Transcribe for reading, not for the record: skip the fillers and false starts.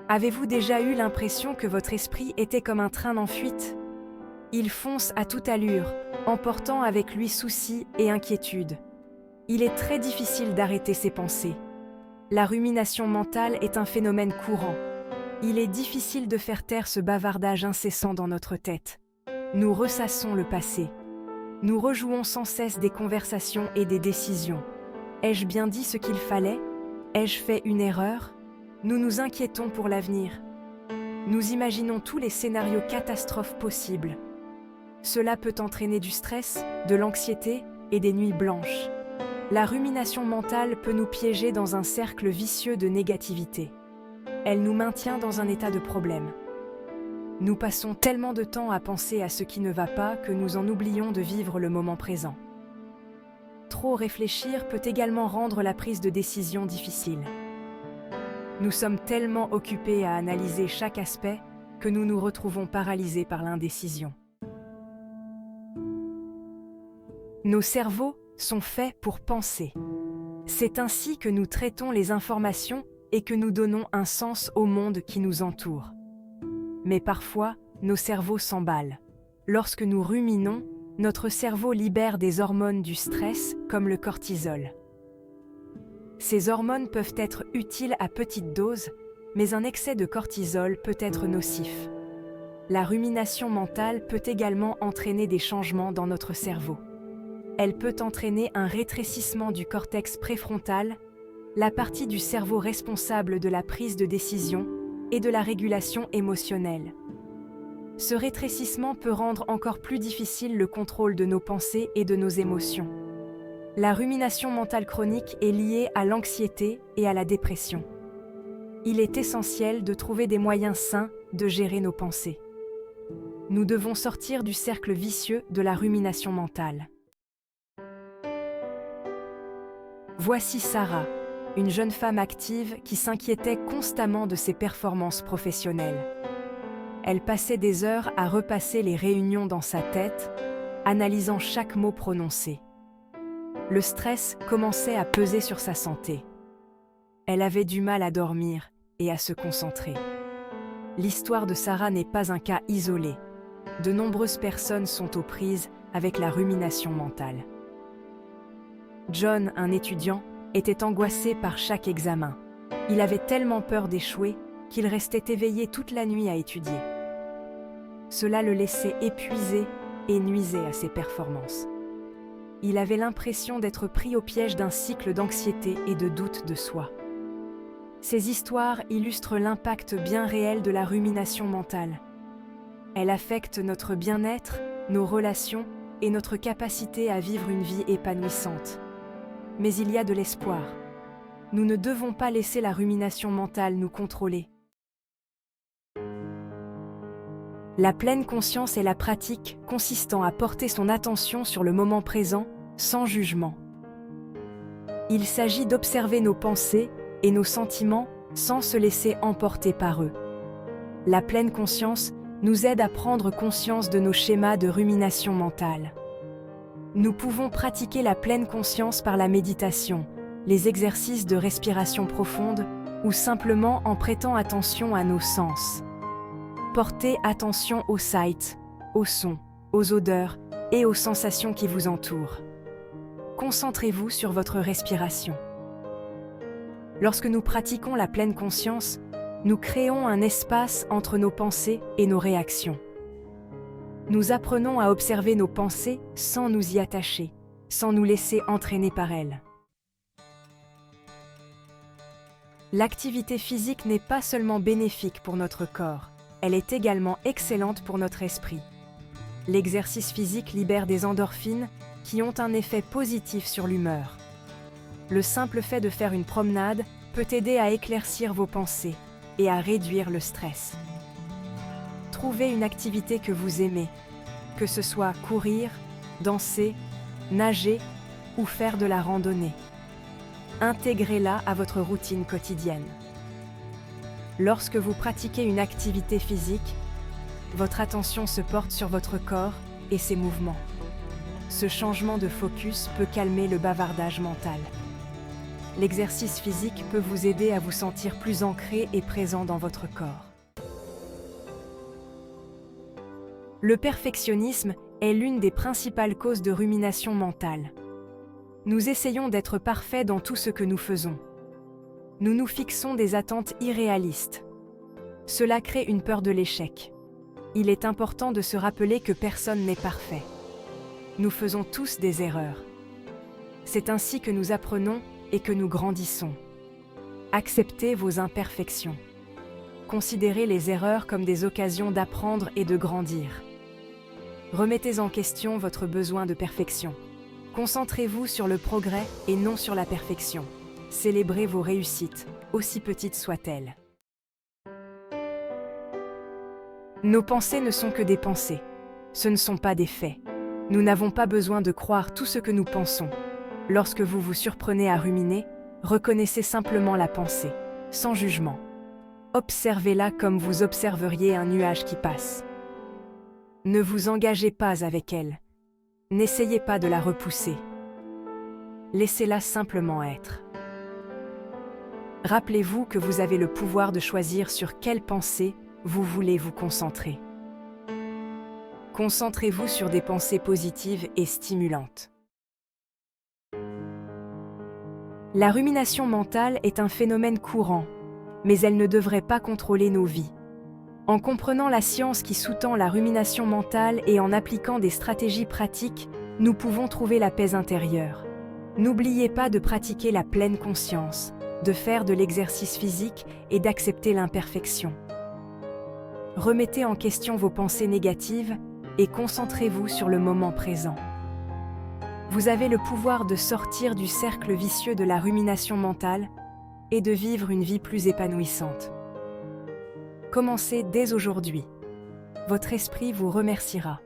Avez-vous déjà eu l'impression que votre esprit était comme un train en fuite? Il fonce à toute allure, emportant avec lui soucis et inquiétudes. Il est très difficile d'arrêter ses pensées. La rumination mentale est un phénomène courant. Il est difficile de faire taire ce bavardage incessant dans notre tête. Nous ressassons le passé. Nous rejouons sans cesse des conversations et des décisions. Ai-je bien dit ce qu'il fallait? Ai-je fait une erreur? Nous nous inquiétons pour l'avenir. Nous imaginons tous les scénarios catastrophes possibles. Cela peut entraîner du stress, de l'anxiété et des nuits blanches. La rumination mentale peut nous piéger dans un cercle vicieux de négativité. Elle nous maintient dans un état de problème. Nous passons tellement de temps à penser à ce qui ne va pas que nous en oublions de vivre le moment présent. Trop réfléchir peut également rendre la prise de décision difficile. Nous sommes tellement occupés à analyser chaque aspect que nous nous retrouvons paralysés par l'indécision. Nos cerveaux sont faits pour penser. C'est ainsi que nous traitons les informations et que nous donnons un sens au monde qui nous entoure. Mais parfois, nos cerveaux s'emballent. Lorsque nous ruminons, notre cerveau libère des hormones du stress, comme le cortisol. Ces hormones peuvent être utiles à petite dose, mais un excès de cortisol peut être nocif. La rumination mentale peut également entraîner des changements dans notre cerveau. Elle peut entraîner un rétrécissement du cortex préfrontal, la partie du cerveau responsable de la prise de décision et de la régulation émotionnelle. Ce rétrécissement peut rendre encore plus difficile le contrôle de nos pensées et de nos émotions. La rumination mentale chronique est liée à l'anxiété et à la dépression. Il est essentiel de trouver des moyens sains de gérer nos pensées. Nous devons sortir du cercle vicieux de la rumination mentale. Voici Sarah, une jeune femme active qui s'inquiétait constamment de ses performances professionnelles. Elle passait des heures à repasser les réunions dans sa tête, analysant chaque mot prononcé. Le stress commençait à peser sur sa santé. Elle avait du mal à dormir et à se concentrer. L'histoire de Sarah n'est pas un cas isolé. De nombreuses personnes sont aux prises avec la rumination mentale. John, un étudiant, était angoissé par chaque examen. Il avait tellement peur d'échouer qu'il restait éveillé toute la nuit à étudier. Cela le laissait épuisé et nuisait à ses performances. Il avait l'impression d'être pris au piège d'un cycle d'anxiété et de doute de soi. Ces histoires illustrent l'impact bien réel de la rumination mentale. Elle affecte notre bien-être, nos relations et notre capacité à vivre une vie épanouissante. Mais il y a de l'espoir. Nous ne devons pas laisser la rumination mentale nous contrôler. La pleine conscience est la pratique consistant à porter son attention sur le moment présent, sans jugement. Il s'agit d'observer nos pensées et nos sentiments sans se laisser emporter par eux. La pleine conscience nous aide à prendre conscience de nos schémas de rumination mentale. Nous pouvons pratiquer la pleine conscience par la méditation, les exercices de respiration profonde ou simplement en prêtant attention à nos sens. Portez attention aux sights, aux sons, aux odeurs et aux sensations qui vous entourent. Concentrez-vous sur votre respiration. Lorsque nous pratiquons la pleine conscience, nous créons un espace entre nos pensées et nos réactions. Nous apprenons à observer nos pensées sans nous y attacher, sans nous laisser entraîner par elles. L'activité physique n'est pas seulement bénéfique pour notre corps, elle est également excellente pour notre esprit. L'exercice physique libère des endorphines qui ont un effet positif sur l'humeur. Le simple fait de faire une promenade peut aider à éclaircir vos pensées et à réduire le stress. Trouvez une activité que vous aimez, que ce soit courir, danser, nager ou faire de la randonnée. Intégrez-la à votre routine quotidienne. Lorsque vous pratiquez une activité physique, votre attention se porte sur votre corps et ses mouvements. Ce changement de focus peut calmer le bavardage mental. l'exercice physique peut vous aider à vous sentir plus ancré et présent dans votre corps. Le perfectionnisme est l'une des principales causes de rumination mentale. Nous essayons d'être parfaits dans tout ce que nous faisons. Nous nous fixons des attentes irréalistes. Cela crée une peur de l'échec. Il est important de se rappeler que personne n'est parfait. Nous faisons tous des erreurs. C'est ainsi que nous apprenons et que nous grandissons. Acceptez vos imperfections. Considérez les erreurs comme des occasions d'apprendre et de grandir. Remettez en question votre besoin de perfection. Concentrez-vous sur le progrès et non sur la perfection. Célébrez vos réussites, aussi petites soient-elles. Nos pensées ne sont que des pensées. Ce ne sont pas des faits. Nous n'avons pas besoin de croire tout ce que nous pensons. Lorsque vous vous surprenez à ruminer, reconnaissez simplement la pensée, sans jugement. Observez-la comme vous observeriez un nuage qui passe. Ne vous engagez pas avec elle. N'essayez pas de la repousser. Laissez-la simplement être. Rappelez-vous que vous avez le pouvoir de choisir sur quelle pensée vous voulez vous concentrer. Concentrez-vous sur des pensées positives et stimulantes. La rumination mentale est un phénomène courant, mais elle ne devrait pas contrôler nos vies. En comprenant la science qui sous-tend la rumination mentale et en appliquant des stratégies pratiques, nous pouvons trouver la paix intérieure. N'oubliez pas de pratiquer la pleine conscience, de faire de l'exercice physique et d'accepter l'imperfection. Remettez en question vos pensées négatives et concentrez-vous sur le moment présent. Vous avez le pouvoir de sortir du cercle vicieux de la rumination mentale et de vivre une vie plus épanouissante. Commencez dès aujourd'hui. Votre esprit vous remerciera.